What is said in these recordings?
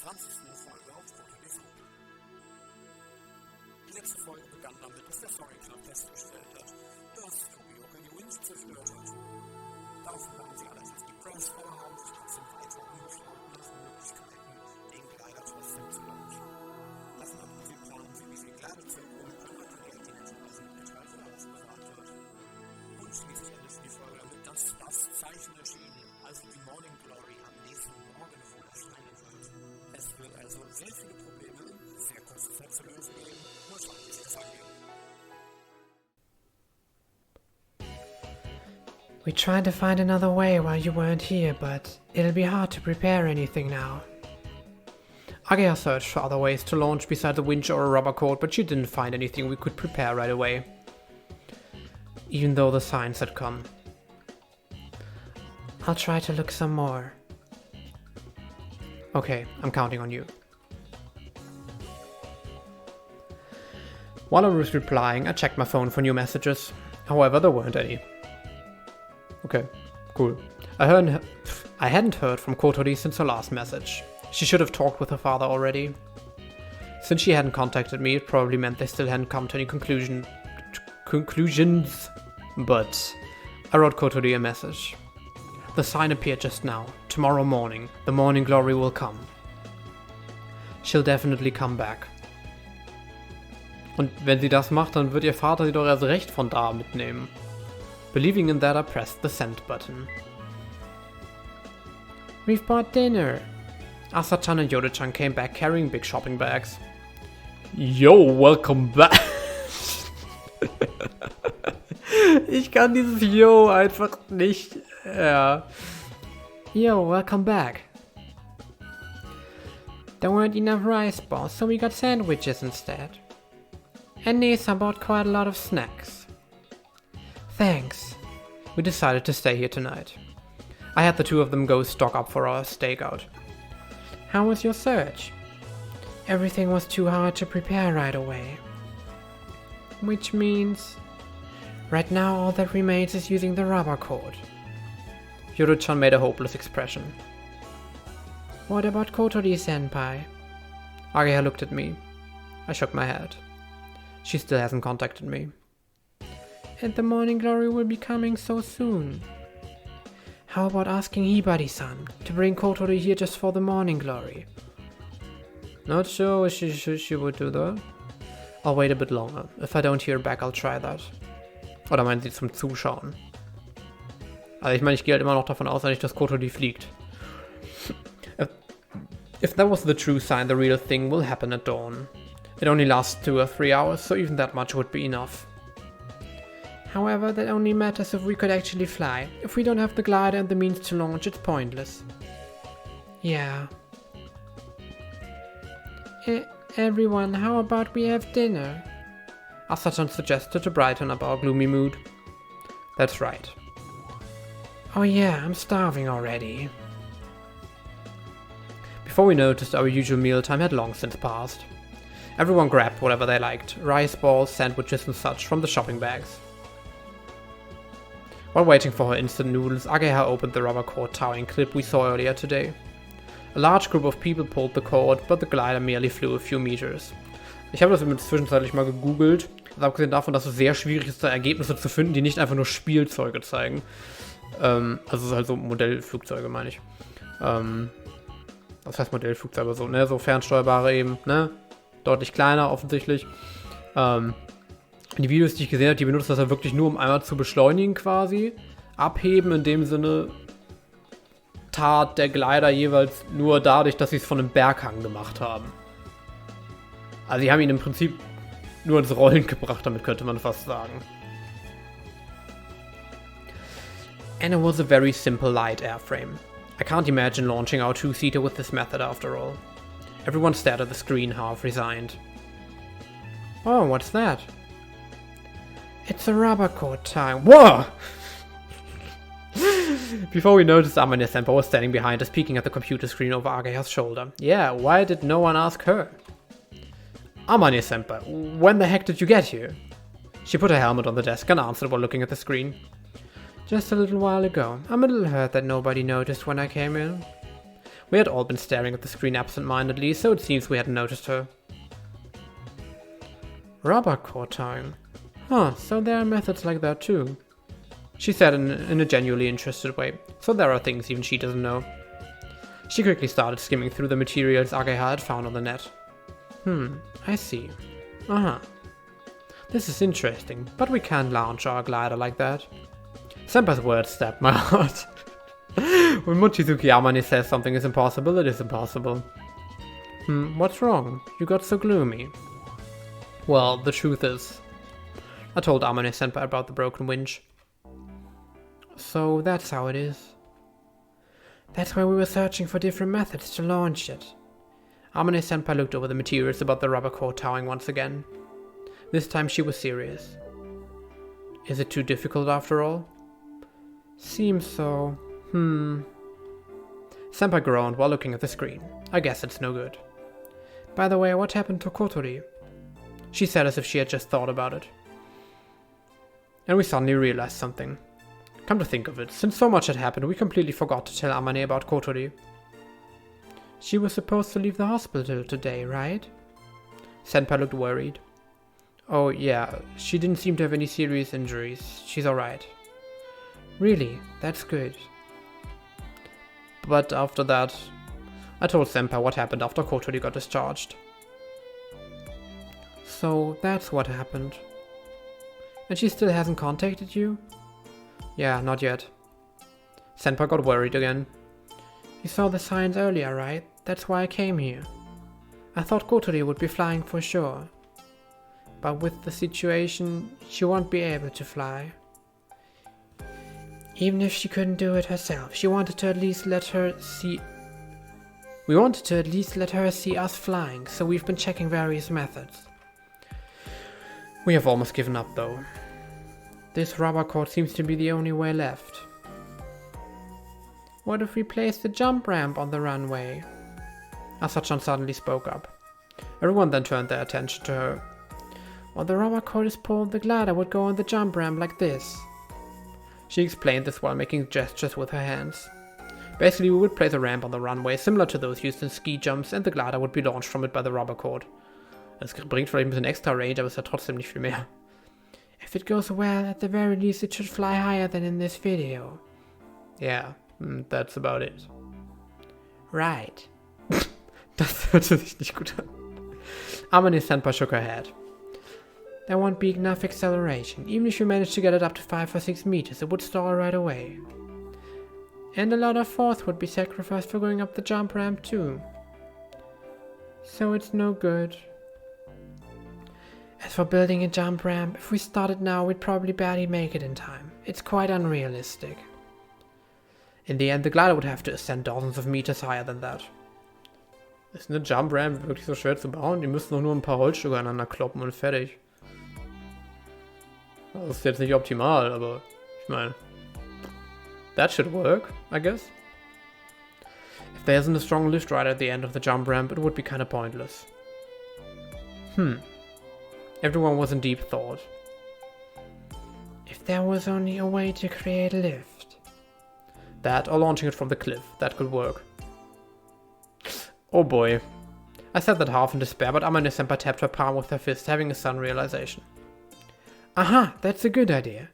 20. Folge auf Kotori. Die letzte Folge begann damit, dass der Sorry Club festgestellt hat, dass Tobioka die Winch zerstört hat. Daraufhin haben sie allerdings die Press vorhaben, sich trotzdem weiter umgeschaut nach Möglichkeiten, den Kleider trotzdem zu launchen. Davon abgesehen planen sie, wie sie Kleiderzirkung und andere Dimensionen mitgeteilt oder ausbewahrt wird. Und schließlich endet die Folge damit, dass das Zeichen erschienen, also die Morning Glory am nächsten Morgen wohl erscheinen wird. Es wird also sehr viele Probleme in sehr kurzer Zeit zu lösen geben. Mal schauen, wie sie es angehen. We tried to find another way while you weren't here, but it'll be hard to prepare anything now. Agea searched for other ways to launch besides a winch or a rubber cord, but she didn't find anything we could prepare right away. Even though the signs had come. I'll try to look some more. Okay, I'm counting on you. While I was replying, I checked my phone for new messages. However, there weren't any. Okay, cool. I hadn't heard from Kotori since her last message. She should have talked with her father already. Since she hadn't contacted me, it probably meant they still hadn't come to any conclusions. But I wrote Kotori a message. The sign appeared just now. Tomorrow morning, the morning glory will come. She'll definitely come back. Und wenn sie das macht, dann wird ihr Vater sie doch erst recht von da mitnehmen. Believing in that, I pressed the send button. We've bought dinner. Asa-chan and Yoda-chan came back carrying big shopping bags. Yo, welcome back. Ich kann dieses Yo einfach nicht. Ja. Yo, welcome back. There weren't enough rice balls, so we got sandwiches instead. And Nisa bought quite a lot of snacks. Thanks. We decided to stay here tonight. I had the two of them go stock up for our stakeout. How was your search? Everything was too hard to prepare right away. Which means... Right now all that remains is using the rubber cord. Yoru-chan made a hopeless expression. What about Kotori-senpai? Agea looked at me. I shook my head. She still hasn't contacted me. And the morning glory will be coming so soon. How about asking Hibari-san to bring Kotori here just for the morning glory? Not sure she would do that. I'll wait a bit longer. If I don't hear back, I'll try that. Oder meinen Sie zum Zuschauen? Also ich meine, ich gehe halt immer noch davon aus, dass Kotori fliegt. If that was the true sign, the real thing will happen at dawn. It only lasts 2 or 3 hours, so even that much would be enough. However, that only matters if we could actually fly. If we don't have the glider and the means to launch, it's pointless. Yeah. Everyone, how about we have dinner? Asa-chan suggested to brighten up our gloomy mood. That's right. Oh yeah, I'm starving already. Before we noticed, our usual mealtime had long since passed. Everyone grabbed whatever they liked, rice balls, sandwiches and such from the shopping bags. While waiting for her instant noodles, Agea opened the rubber cord towing clip we saw earlier today. A large group of people pulled the cord, but the glider merely flew a few meters. Ich habe das zwischenzeitlich mal gegoogelt, also abgesehen davon, dass es sehr schwierig ist, da Ergebnisse zu finden, die nicht einfach nur Spielzeuge zeigen. Also es ist halt so Modellflugzeuge, meine ich. Was heißt Modellflugzeuge? So, ne? So fernsteuerbare eben, ne? Deutlich kleiner offensichtlich. Die Videos, die ich gesehen habe, die benutzen das ja wirklich nur, um einmal zu beschleunigen quasi. Abheben in dem Sinne tat der Glider jeweils nur dadurch, dass sie es von einem Berghang gemacht haben. Also sie haben ihn im Prinzip nur ins Rollen gebracht, damit könnte man fast sagen. And it was a very simple light airframe. I can't imagine launching our two-seater with this method after all. Everyone stared at the screen, half resigned. Oh, what's that? It's a rubber cord time. Whoa! Before we noticed, Amane-senpai was standing behind us, peeking at the computer screen over Ageha's shoulder. Yeah, why did no one ask her? Amane-senpai, when the heck did you get here? She put her helmet on the desk and answered while looking at the screen. Just a little while ago. I'm a little hurt that nobody noticed when I came in. We had all been staring at the screen absent-mindedly, so it seems we hadn't noticed her. Rubber core towing. Huh, so there are methods like that too. She said in a genuinely interested way, so there are things even she doesn't know. She quickly started skimming through the materials Ageha had found on the net. I see. Uh-huh. This is interesting, but we can't launch our glider like that. Senpai's words stabbed my heart. When Mochizuki Amane says something is impossible, it is impossible. What's wrong? You got so gloomy. Well, the truth is, I told Amane Senpai about the broken winch. So that's how it is. That's why we were searching for different methods to launch it. Amane Senpai looked over the materials about the rubber core towing once again. This time she was serious. Is it too difficult after all? Seems so. Senpai groaned while looking at the screen. I guess it's no good. By the way, what happened to Kotori? She said as if she had just thought about it. And we suddenly realized something. Come to think of it, since so much had happened, we completely forgot to tell Amane about Kotori. She was supposed to leave the hospital today, right? Senpai looked worried. Oh yeah, she didn't seem to have any serious injuries. She's alright. Really? That's good. But after that, I told Senpai what happened after Kotori got discharged. So that's what happened. And she still hasn't contacted you? Yeah, not yet. Senpai got worried again. You saw the signs earlier, right? That's why I came here. I thought Kotori would be flying for sure. But with the situation, she won't be able to fly. Even if she couldn't do it herself, she wanted to at least let her see... We wanted to at least let her see us flying, so we've been checking various methods. We have almost given up though. This rubber cord seems to be the only way left. What if we place the jump ramp on the runway? Asachan suddenly spoke up. Everyone then turned their attention to her. While the rubber cord is pulled, the glider would go on the jump ramp like this. She explained this while making gestures with her hands. Basically, we would place a ramp on the runway, similar to those used in ski jumps, and the glider would be launched from it by the rubber cord. Es bringt vielleicht ein bisschen extra Range, aber es ist ja trotzdem nicht viel mehr. If it goes well, at the very least it should fly higher than in this video. Yeah, that's about it. Right. Das hörte sich nicht gut an. Amane Senpai shook her head. There won't be enough acceleration. Even if you manage to get it up to 5 or 6 meters, it would stall right away. And a lot of force would be sacrificed for going up the jump ramp too. So it's no good. As for building a jump ramp, if we started now, we'd probably barely make it in time. It's quite unrealistic. In the end, the glider would have to ascend dozens of meters higher than that. Ist eine Jump Ramp wirklich so schwer zu bauen? Die müssen doch nur ein paar Holzstücke aneinander kloppen und fertig. Das ist jetzt nicht optimal, aber ich meine, that should work, I guess. If there isn't a strong lift right at the end of the jump ramp, it would be kinda pointless. Everyone was in deep thought. If there was only a way to create a lift. That, or launching it from the cliff, that could work. Oh boy. I said that half in despair, but Amane Senpai tapped her palm with her fist, having a sudden realization. Aha, that's a good idea.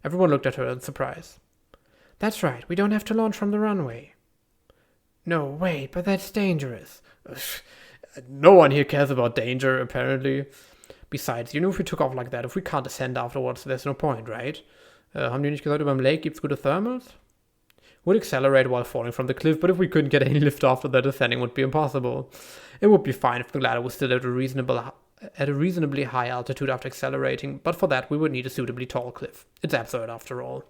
Everyone looked at her in surprise. That's right, we don't have to launch from the runway. No, wait, but that's dangerous. No one here cares about danger, apparently. Besides, if we took off like that, if we can't descend afterwards, there's no point, right? Haben die nicht gesagt, über dem Lake gibt's gute Thermals? Would accelerate while falling from the cliff, but if we couldn't get any lift after that, descending would be impossible. It would be fine if the glider was still at a reasonably high altitude after accelerating, but for that we would need a suitably tall cliff. It's absurd after all.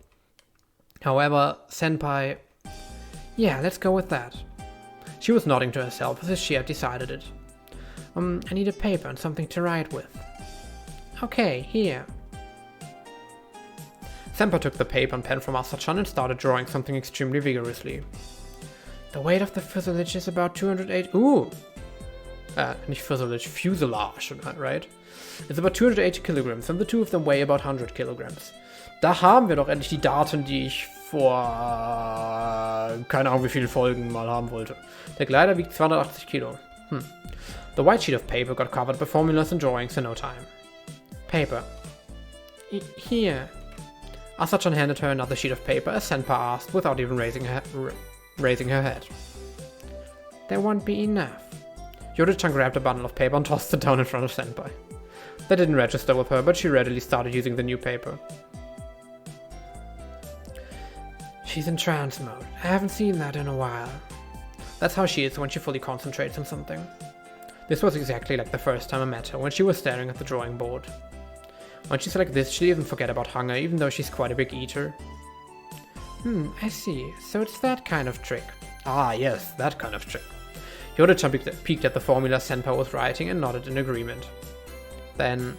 However, Senpai... Yeah, let's go with that. She was nodding to herself as if she had decided it. I need a paper and something to write with. Okay, here. Senpai took the paper and pen from Asachan and started drawing something extremely vigorously. The weight of the fuselage is about 280... Ooh! Nicht fuselage, fuselage, right? It's about 280 kilograms and the two of them weigh about 100 kilograms. Da haben wir doch endlich die Daten, die ich vor keine Ahnung wie viele Folgen mal haben wollte. Der Glider wiegt 280 Kilo. The white sheet of paper got covered by formulas and drawings in no time. Paper. Here. Asa-chan handed her another sheet of paper as Senpai asked without even raising her head. There won't be enough. Yori-chan grabbed a bundle of paper and tossed it down in front of Senpai. That didn't register with her, but she readily started using the new paper. She's in trance mode. I haven't seen that in a while. That's how she is when she fully concentrates on something. This was exactly like the first time I met her, when she was staring at the drawing board. When she's like this, she'll even forget about hunger, even though she's quite a big eater. I see. So it's that kind of trick. Ah, yes, that kind of trick. Yoda-chan peeked at the formula Senpai was writing and nodded in agreement. Then,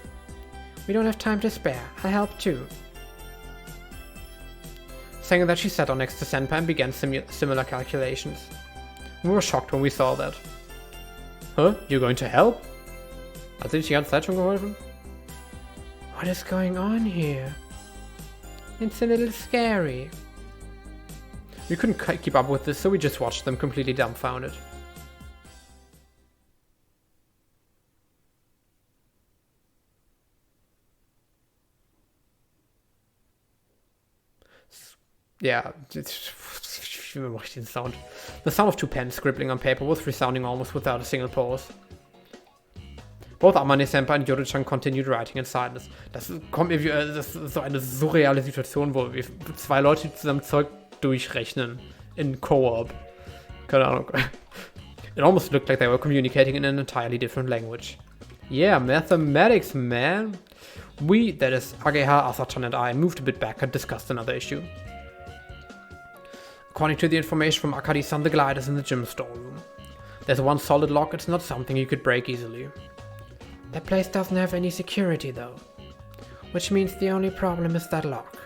we don't have time to spare. I'll help too. Saying that, she sat down next to Senpai and began similar calculations. We were shocked when we saw that. Huh? You're going to help? Hat sie die ganze Zeit schon geholfen? What is going on here? It's a little scary. We couldn't keep up with this, so we just watched them completely dumbfounded. Yeah, wie mache ich den Sound? The sound of two pens scribbling on paper was resounding almost without a single pause. Both Amane-senpai and Yori-chan continued writing in silence. Das kommt mir wie, das ist so eine surreale Situation, wo wir zwei Leute zusammen Zeug durchrechnen in Co-op. Keine Ahnung. It almost looked like they were communicating in an entirely different language. Yeah, mathematics, man. We, that is Ageha, Asa-chan and I, moved a bit back and discussed another issue. According to the information from Akari-san, the glider is in the gym storeroom. There's one solid lock, it's not something you could break easily. That place doesn't have any security though. Which means the only problem is that lock.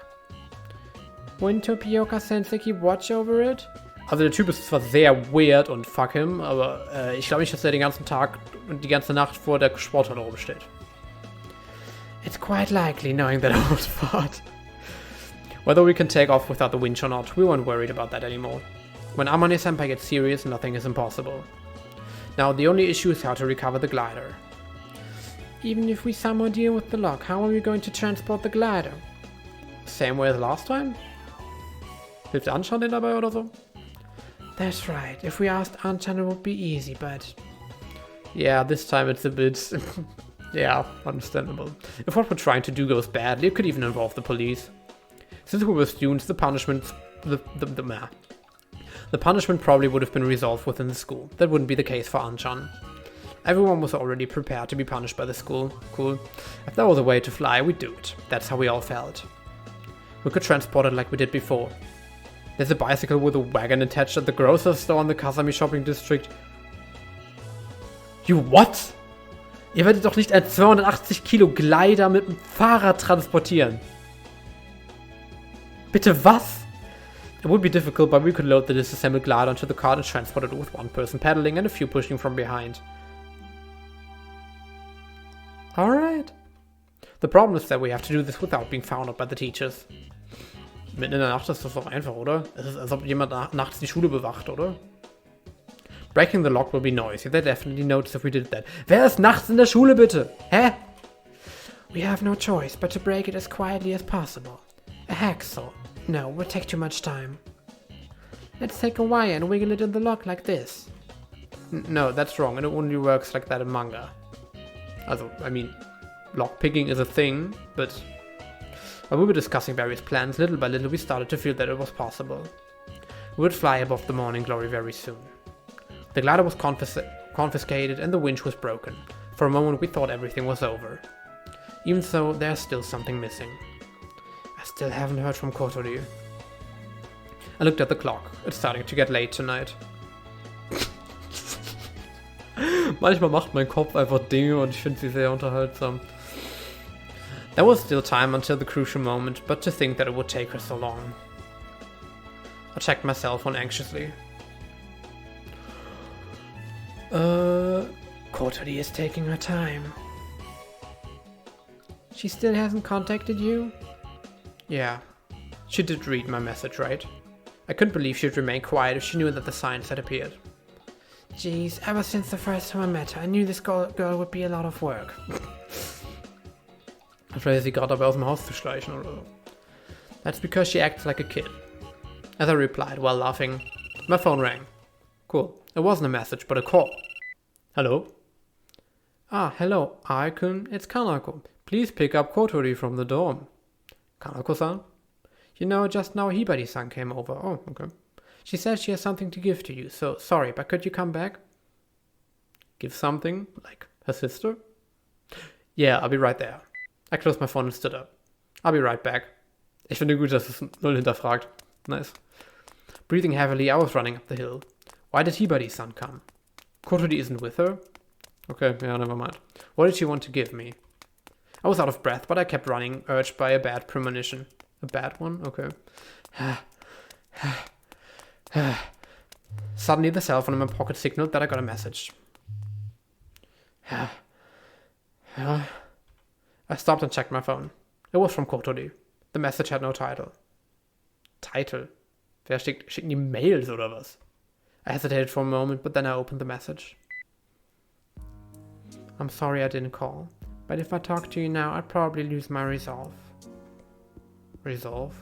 Wouldn't Topioka-sensei keep watch over it? Also der Typ ist zwar sehr weird und fuck him, aber ich glaube nicht, dass er den ganzen Tag und die ganze Nacht vor der Sporthalle rumsteht. It's quite likely, knowing that old fart. Whether we can take off without the winch or not, we weren't worried about that anymore. When Amane-senpai gets serious, nothing is impossible. Now, the only issue is how to recover the glider. Even if we somehow deal with the lock, how are we going to transport the glider? Same way as last time? Hilft Anshan den dabei oder so? That's right. If we asked Anshan, it would be easy, but... Yeah, this time it's a bit... yeah, understandable. If what we're trying to do goes badly, it could even involve the police. Since we were students, the punishment probably would have been resolved within the school. That wouldn't be the case for Anshan. Everyone was already prepared to be punished by the school. Cool. If there was a way to fly, we'd do it. That's how we all felt. We could transport it like we did before. There's a bicycle with a wagon attached at the grocery store in the Kasami shopping district. You what? Ihr werdet doch nicht einen 280 Kilo Glider mit dem Fahrrad transportieren. Bitte was? It would be difficult, but we could load the disassembled glider onto the cart and transport it with one person pedaling and a few pushing from behind. Alright. The problem is that we have to do this without being found out by the teachers. Mitten in der Nacht ist das doch einfach, oder? Es ist, als ob jemand nachts die Schule bewacht, oder? Breaking the lock will be noisy. They definitely notice if we did that. Wer ist nachts in der Schule, bitte? Hä? We have no choice but to break it as quietly as possible. A hacksaw. No, would take too much time. Let's take a wire and wiggle it in the lock like this. No, that's wrong. It only works like that in manga. Also, I mean, lockpicking is a thing, but while we were discussing various plans, little by little we started to feel that it was possible. We would fly above the morning glory very soon. The glider was confiscated and the winch was broken. For a moment we thought everything was over. Even so, there's still something missing. I still haven't heard from Kotori. I looked at the clock. It's starting to get late tonight. Manchmal macht mein Kopf einfach Dinge und ich finde sie sehr unterhaltsam. There was still time until the crucial moment, but to think that it would take her so long. I checked my cell phone anxiously. Kotori is taking her time. She still hasn't contacted you? Yeah. She did read my message, right? I couldn't believe she'd remain quiet if she knew that the signs had appeared. Jeez, ever since the first time I met her, I knew this girl would be a lot of work. Vielleicht ist sie gerade dabei aus dem Haus zu schleichen oder so. That's because she acts like a kid. As I replied while laughing, my phone rang. Cool. It wasn't a message, but a call. Hello? Ah, hello, Aikun. It's Kanako. Please pick up Kotori from the dorm. Kanako-san? You know, just now Hibari-san came over. Oh, okay. She says she has something to give to you, so sorry, but could you come back? Give something? Like her sister? Yeah, I'll be right there. I closed my phone and stood up. I'll be right back. Ich finde gut, dass es null hinterfragt. Nice. Breathing heavily, I was running up the hill. Why did Hibari-san come? Kotori isn't with her? Okay, yeah, never mind. What did she want to give me? I was out of breath, but I kept running, urged by a bad premonition. A bad one? Okay. Suddenly the cell phone in my pocket signaled that I got a message. I stopped and checked my phone. It was from Kotori. The message had no title. Title? Wer schicken die Mails oder was? I hesitated for a moment, but then I opened the message. I'm sorry I didn't call, but if I talk to you now, I'd probably lose my resolve. Resolve?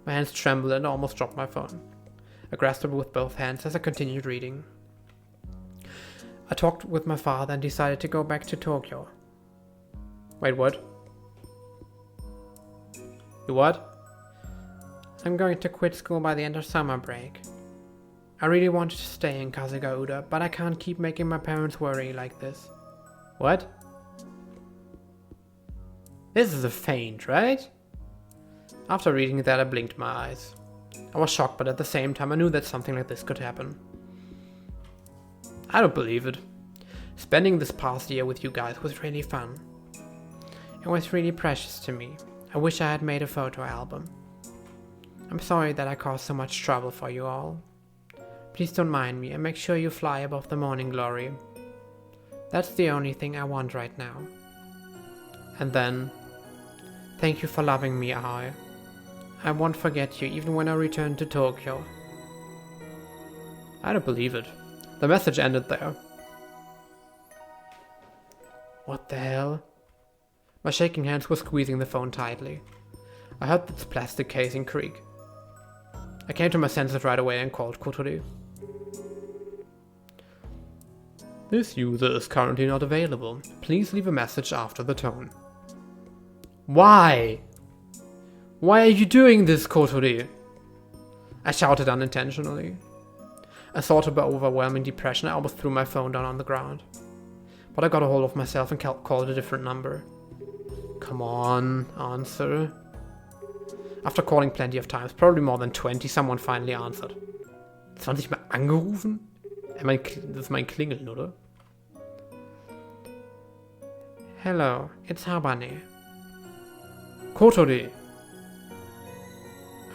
My hands trembled and I almost dropped my phone. I grasped it with both hands as I continued reading. I talked with my father and decided to go back to Tokyo. Wait, what? You what? I'm going to quit school by the end of summer break. I really wanted to stay in Kasugaoda, but I can't keep making my parents worry like this. What? This is a feint, right? After reading that, I blinked my eyes. I was shocked, but at the same time I knew that something like this could happen. I don't believe it. Spending this past year with you guys was really fun. It was really precious to me. I wish I had made a photo album. I'm sorry that I caused so much trouble for you all. Please don't mind me and make sure you fly above the morning glory. That's the only thing I want right now. And then, thank you for loving me, Aoi. I won't forget you even when I return to Tokyo. I don't believe it. The message ended there. What the hell? My shaking hands were squeezing the phone tightly. I heard its plastic casing creak. I came to my senses right away and called Kotori. This user is currently not available. Please leave a message after the tone. Why? Why are you doing this, Kotori? I shouted unintentionally. I thought about overwhelming depression. I almost threw my phone down on the ground. But I got a hold of myself and called a different number. Come on, answer. After calling plenty of times, probably more than 20, someone finally answered. 20 Mal angerufen? Das ist mein Klingeln, oder? Hello, it's Habane. Kotori.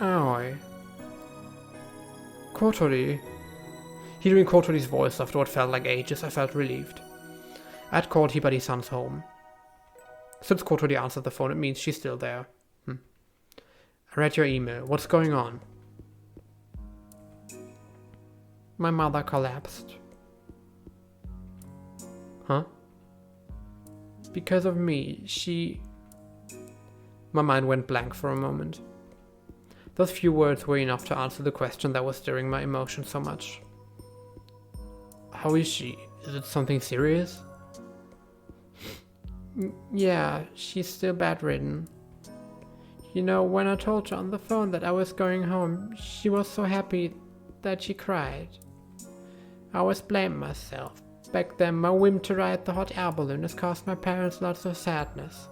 Aoi. Kotori. Hearing Kotori's voice after what felt like ages, I felt relieved. I had called Hibari-san's home. Since Kotori answered the phone, it means she's still there. I read your email. What's going on? My mother collapsed. Huh? Because of me, My mind went blank for a moment. Those few words were enough to answer the question that was stirring my emotions so much. How is she? Is it something serious? Yeah, she's still bedridden. You know, when I told her on the phone that I was going home, she was so happy that she cried. I always blamed myself. Back then, my whim to ride the hot air balloon has caused my parents lots of sadness.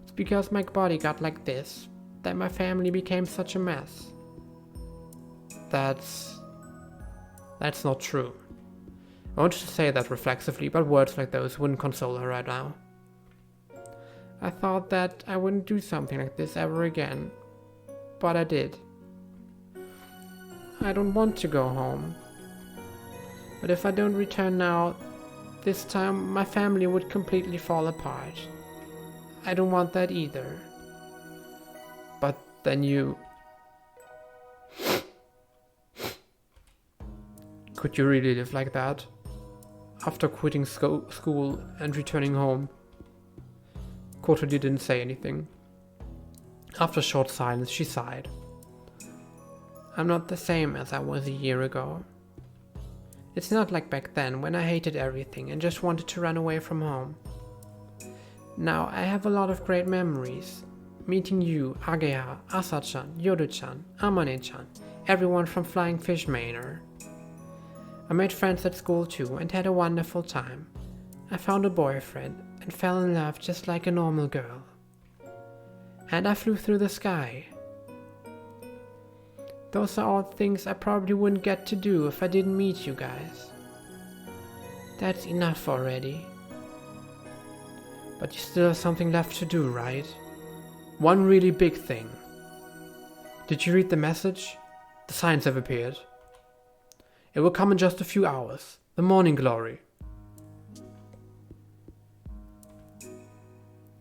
It's because my body got like this, that my family became such a mess. That's not true. I wanted to say that reflexively, but words like those wouldn't console her right now. I thought that I wouldn't do something like this ever again, but I did. I don't want to go home. But if I don't return now, this time my family would completely fall apart. I don't want that either. But Then you... Could you really live like that? After quitting school and returning home? Kotori didn't say anything. After a short silence, she sighed. I'm not the same as I was a year ago. It's not like back then when I hated everything and just wanted to run away from home. Now I have a lot of great memories. Meeting you, Ageha, Asa-chan, Yoru-chan, Amane-chan, everyone from Flying Fish Manor. I made friends at school too and had a wonderful time. I found a boyfriend and fell in love just like a normal girl. And I flew through the sky. Those are all things I probably wouldn't get to do if I didn't meet you guys. That's enough already. But you still have something left to do, right? One really big thing. Did you read the message? The signs have appeared. It will come in just a few hours. The morning glory.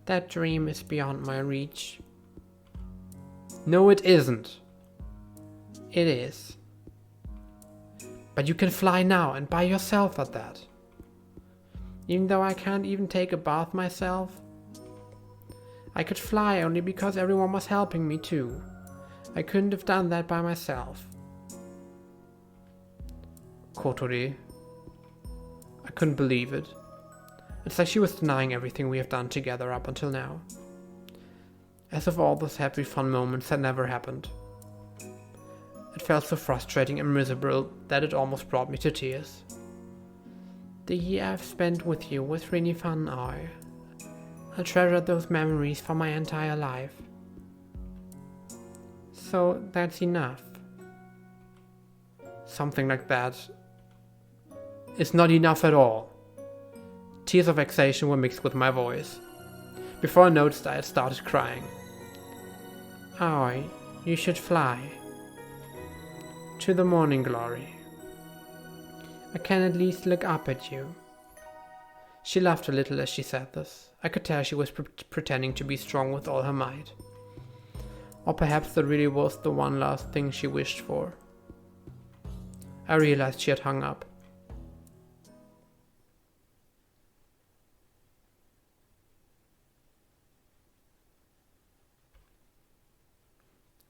That dream is beyond my reach. No, it isn't. It is. But you can fly now and by yourself at that. Even though I can't even take a bath myself. I could fly only because everyone was helping me too. I couldn't have done that by myself. Kotori. I couldn't believe it. It's like she was denying everything we have done together up until now. As if all those happy fun moments had never happened. It felt so frustrating and miserable that it almost brought me to tears. The year I've spent with you was really fun, I treasure those memories for my entire life. So that's enough. Something like that is not enough at all. Tears of vexation were mixed with my voice. Before I noticed, I had started crying. Aoi, you should fly. To the morning glory. I can at least look up at you. She laughed a little as she said this. I could tell she was pretending to be strong with all her might. Or perhaps that really was the one last thing she wished for. I realized she had hung up.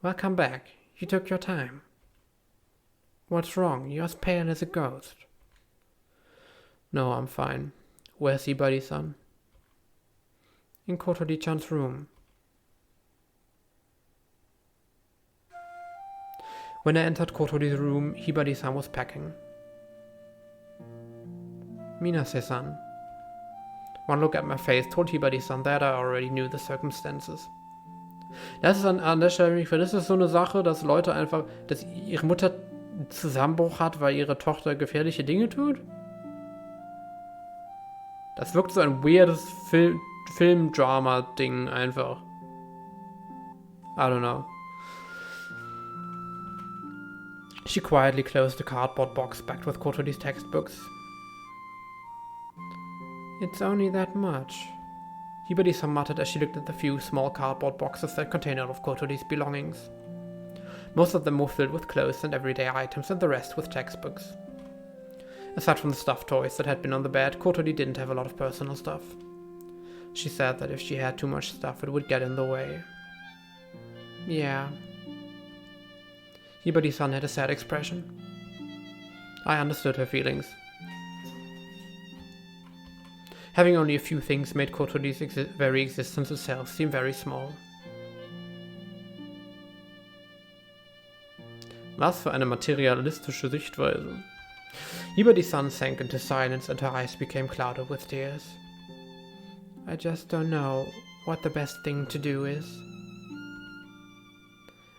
Welcome back. You took your time. What's wrong? You're as pale as a ghost. No, I'm fine. Where's Hibari-san? In Kotori-chan's room. When I entered Kotori's room, Hibari-san was packing. Minase-san. One look at my face told Hibari-san that I already knew the circumstances. Das ist an der Stelle, das ist so eine Sache, dass Leute einfach, dass ihre Mutter einen Zusammenbruch hat, weil ihre Tochter gefährliche Dinge tut? Das wirkt so ein weirdes Film-Drama-Ding einfach. I don't know. She quietly closed the cardboard box backed with Kotori's textbooks. It's only that much. Hibari-san muttered as she looked at the few small cardboard boxes that contained all of Kotori's belongings. Most of them were filled with clothes and everyday items, and the rest with textbooks. Aside from the stuffed toys that had been on the bed, Kotori didn't have a lot of personal stuff. She said that if she had too much stuff, it would get in the way. Yeah. Hibari-san had a sad expression. I understood her feelings. Having only a few things made Kotori's very existence itself seem very small. Was für eine materialistische Sichtweise. Hibari-san sank into silence and her eyes became clouded with tears. I just don't know what the best thing to do is.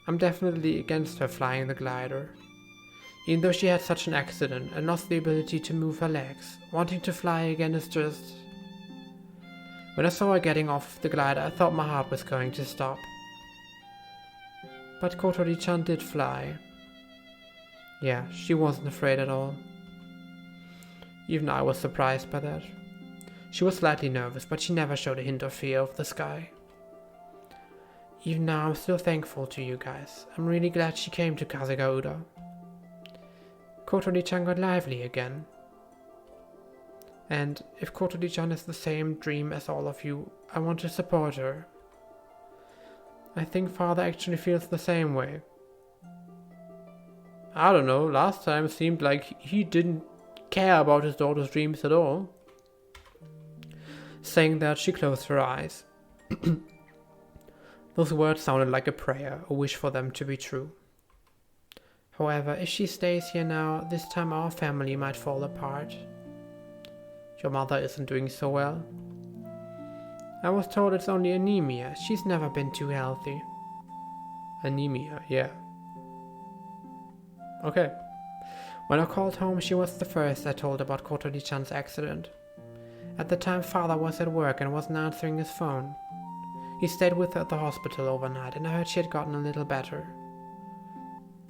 I'm definitely against her flying the glider. Even though she had such an accident and lost the ability to move her legs, wanting to fly again is just... When I saw her getting off the glider, I thought my heart was going to stop. But Kotori-chan did fly. Yeah, she wasn't afraid at all. Even I was surprised by that. She was slightly nervous, but she never showed a hint of fear of the sky. Even now, I'm still thankful to you guys. I'm really glad she came to Kazegauda. Kotori-chan got lively again. And if Kotori-chan has the same dream as all of you, I want to support her. I think father actually feels the same way. I don't know, last time it seemed like he didn't care about his daughter's dreams at all. Saying that, she closed her eyes. Those words sounded like a prayer, a wish for them to be true. However, if she stays here now, this time our family might fall apart. Your mother isn't doing so well. I was told it's only anemia. She's never been too healthy. Anemia, yeah. Okay. When I called home, she was the first I told about Kotori-chan's accident. At the time, father was at work and wasn't answering his phone. He stayed with her at the hospital overnight, and I heard she had gotten a little better.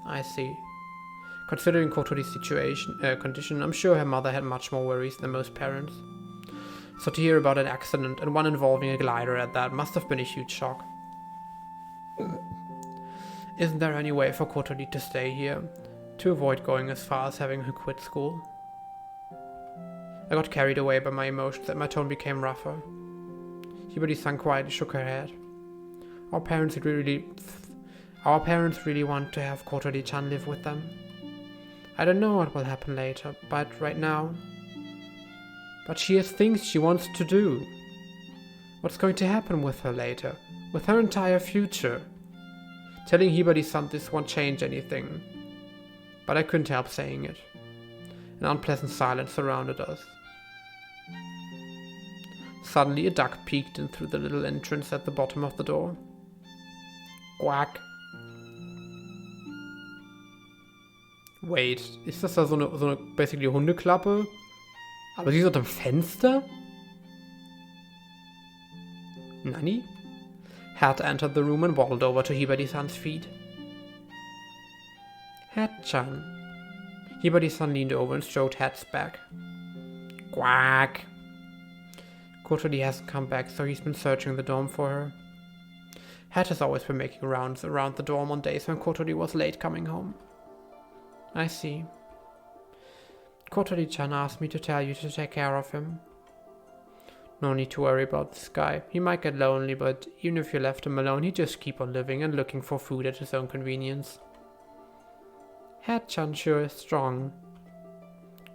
I see. Considering Kotori's condition, I'm sure her mother had much more worries than most parents. So to hear about an accident, and one involving a glider at that, must have been a huge shock. Isn't there any way for Kotori to stay here, to avoid going as far as having her quit school? I got carried away by my emotions and my tone became rougher. Hibari-san quietly shook her head. Our parents really want to have Kotori-chan live with them. I don't know what will happen later, but right now... But she has things she wants to do. What's going to happen with her later? With her entire future? Telling Hibari-san this won't change anything. But I couldn't help saying it. An unpleasant silence surrounded us. Suddenly a duck peeked in through the little entrance at the bottom of the door. Quack. Wait, ist das da so eine basically Hundeklappe? Aber sie ist unter dem Fenster? Nani? Hat entered the room and waddled over to Hibari-san's feet. Hat-chan. Hibari-san leaned over and stroked Hat's back. Quack. Kotori hasn't come back, so he's been searching the dorm for her. Hat has always been making rounds around the dorm on days when Kotori was late coming home. I see. Kotori-chan asked me to tell you to take care of him. No need to worry about this guy. He might get lonely, but even if you left him alone, he'd just keep on living and looking for food at his own convenience. Hat-chan sure is strong.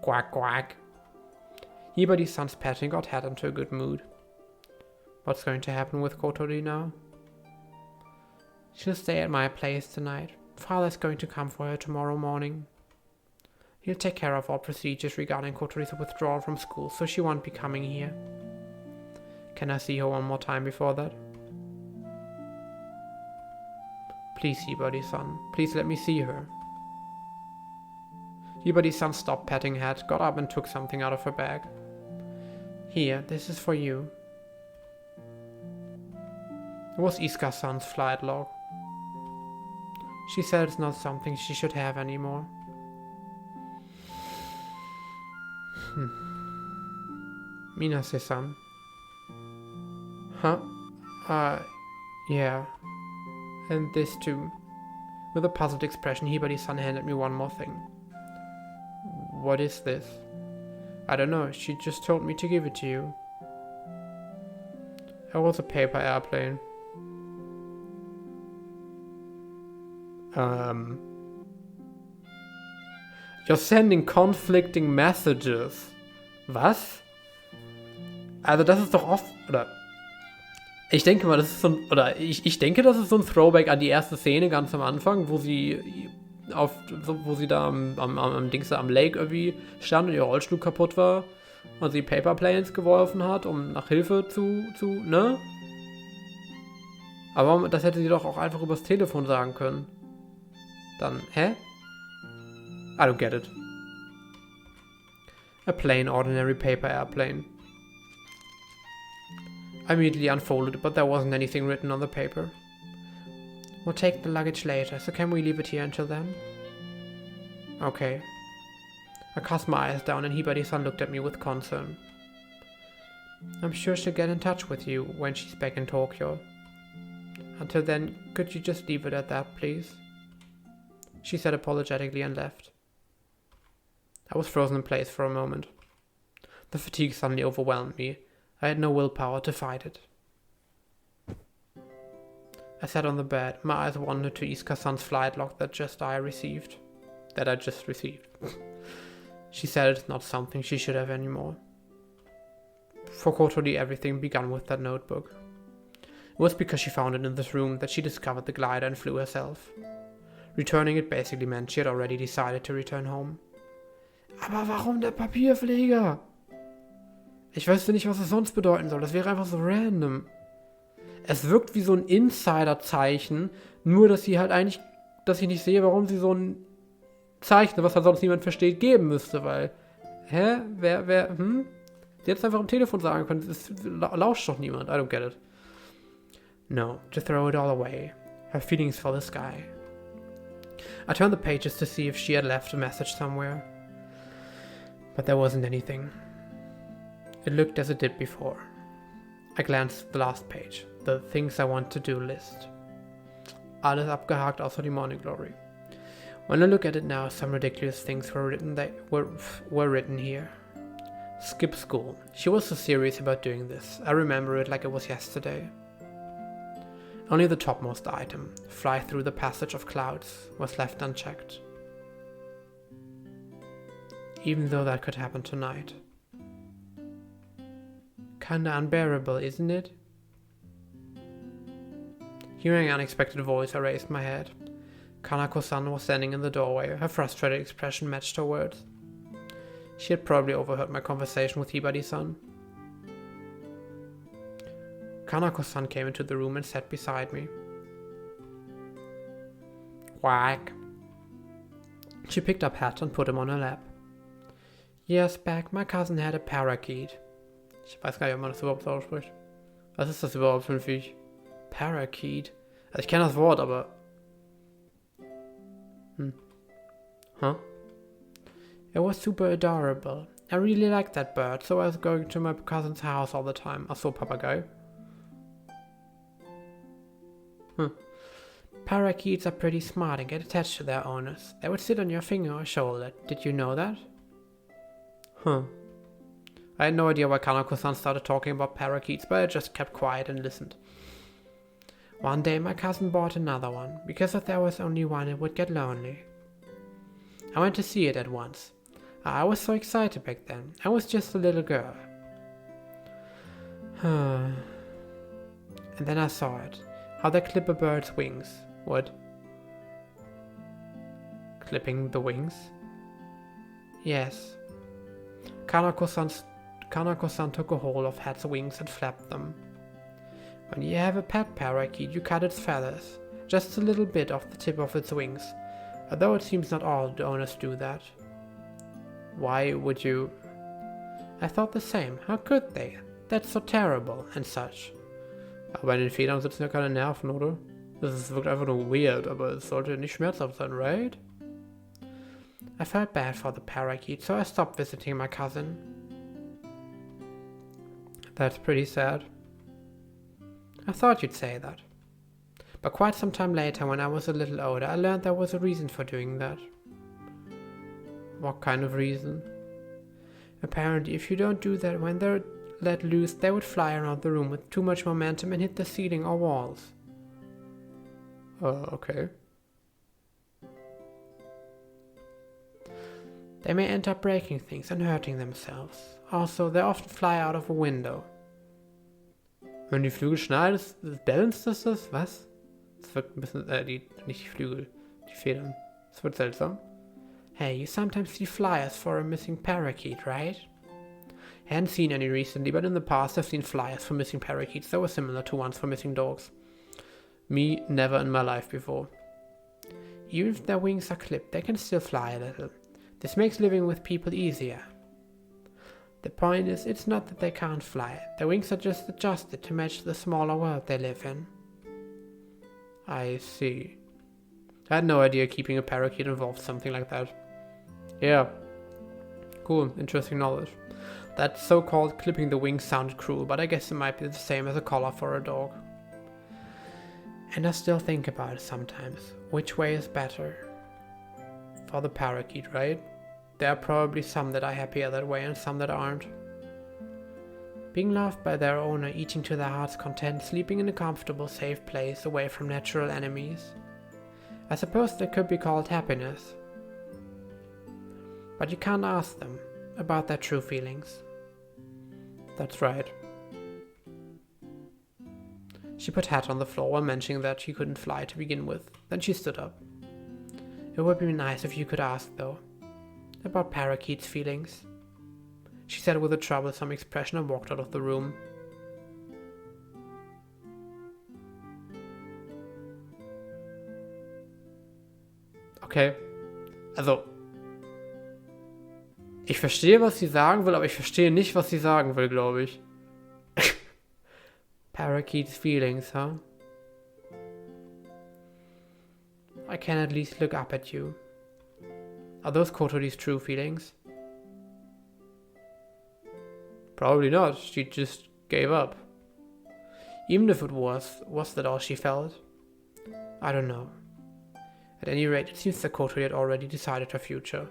Quack quack. Hibari-san's petting got Hat into a good mood. What's going to happen with Kotori now? She'll stay at my place tonight. Father's going to come for her tomorrow morning. He'll take care of all procedures regarding Kotori's withdrawal from school, so she won't be coming here. Can I see her one more time before that? Please, Hibari-san. Please let me see her. Hibari-san stopped petting Hat, got up and took something out of her bag. Here, this is for you. It was Isuka-san's flight log. She said it's not something she should have anymore. Minase-san. Huh? Yeah. And this too. With a puzzled expression, Hibari-san handed me one more thing. What is this? I don't know, she just told me to give it to you. It was a paper airplane. You're sending conflicting messages. Was? Also das ist doch oft, oder? Ich denke mal, das ist so ein, oder ich denke, das ist so ein Throwback an die erste Szene ganz am Anfang, wo sie da am Dings am Lake irgendwie stand und ihr Rollstuhl kaputt war und sie Paperplanes geworfen hat, um nach Hilfe zu, ne? Aber das hätte sie doch auch einfach übers Telefon sagen können. Dann, hä? I don't get it. A plain, ordinary paper airplane. I immediately unfolded it, but there wasn't anything written on the paper. We'll take the luggage later, so can we leave it here until then? Okay. I cast my eyes down and Hibari-san looked at me with concern. I'm sure she'll get in touch with you when she's back in Tokyo. Until then, could you just leave it at that, please? She said apologetically and left. I was frozen in place for a moment. The fatigue suddenly overwhelmed me. I had no willpower to fight it. I sat on the bed, my eyes wandered to Iska-san's flight log that I just received. She said it's not something she should have anymore. For Kotori, everything began with that notebook. It was because she found it in this room that she discovered the glider and flew herself. Returning it basically meant she had already decided to return home. Aber warum der Papierflieger? Ich wüsste nicht, was es sonst bedeuten soll. Das wäre einfach so random. Es wirkt wie so ein Insider-Zeichen, nur dass sie halt eigentlich, dass ich nicht sehe, warum sie so ein Zeichen, was halt sonst niemand versteht, geben müsste, weil, wer, Sie hätte es einfach am Telefon sagen können, es lauscht doch niemand, I don't get it. No, to throw it all away. Her feelings for the sky. I turned the pages to see if she had left a message somewhere. But there wasn't anything. It looked as it did before. I glanced at the last page, the things I want to do list. Alles abgehakt außer die Morning Glory. When I look at it now, some ridiculous things were written here. Skip school. She was so serious about doing this. I remember it like it was yesterday. Only the topmost item, fly through the passage of clouds, was left unchecked. Even though that could happen tonight. Kinda unbearable, isn't it? Hearing an unexpected voice, I raised my head. Kanako-san was standing in the doorway. Her frustrated expression matched her words. She had probably overheard my conversation with Hibari-san. Kanako-san came into the room and sat beside me. Quack. She picked up Hat and put him on her lap. Years back, my cousin had a parakeet. Ich weiß gar nicht, ob man das überhaupt so ausspricht. Was ist das überhaupt für ein Viech? Parakeet? Also ich kenne das Wort, aber... Huh? It was super adorable. I really liked that bird, so I was going to my cousin's house all the time. Ach so, Papagei. Parakeets are pretty smart and get attached to their owners. They would sit on your finger or shoulder. Did you know that? I had no idea why Kanako-san started talking about parakeets, but I just kept quiet and listened. One day my cousin bought another one. Because if there was only one, it would get lonely. I went to see it at once. I was so excited back then. I was just a little girl. And then I saw it. How they clip a bird's wings. What? Clipping the wings? Yes. Kanako-san took a hold of Hat's wings and flapped them. When you have a pet parakeet, you cut its feathers, just a little bit off the tip of its wings, although it seems not all the owners do that. Why would you? I thought the same. How could they? That's so terrible, and such. Aber bei den Federn sitzen ja keine Nerven, oder? Das wirkt einfach nur weird, aber es sollte nicht schmerzhaft sein, right? I felt bad for the parakeet, so I stopped visiting my cousin. That's pretty sad. I thought you'd say that. But quite some time later, when I was a little older, I learned there was a reason for doing that. What kind of reason? Apparently, if you don't do that when they're let loose, they would fly around the room with too much momentum and hit the ceiling or walls. Okay. They may end up breaking things and hurting themselves. Also, they often fly out of a window. Wenn die Flügel schneidest, balanced das? Was? Das wirkt ein bisschen, nicht die Flügel, die Federn. Das wird seltsam. Hey, you sometimes see flyers for a missing parakeet, right? I hadn't seen any recently, but in the past I've seen flyers for missing parakeets that were similar to ones for missing dogs. Me, never in my life before. Even if their wings are clipped, they can still fly a little. This makes living with people easier. The point is, it's not that they can't fly. Their wings are just adjusted to match the smaller world they live in. I see. I had no idea keeping a parakeet involved something like that. Yeah. Cool, interesting knowledge. That so-called clipping the wings sounded cruel, but I guess it might be the same as a collar for a dog. And I still think about it sometimes. Which way is better? For the parakeet, right? There are probably some that are happier that way and some that aren't. Being loved by their owner, eating to their heart's content, sleeping in a comfortable, safe place away from natural enemies. I suppose that could be called happiness. But you can't ask them about their true feelings. That's right. She put hat on the floor while mentioning that she couldn't fly to begin with. Then she stood up. It would be nice if you could ask, though, about parakeet's feelings, she said with a troublesome expression and walked out of the room. Okay, also, ich verstehe, was sie sagen will, aber ich verstehe nicht, was sie sagen will, glaube ich. Parakeet's feelings, huh? I can at least look up at you. Are those Kotori's true feelings? Probably not, she just gave up. Even if it was that all she felt? I don't know. At any rate, it seems that Kotori had already decided her future.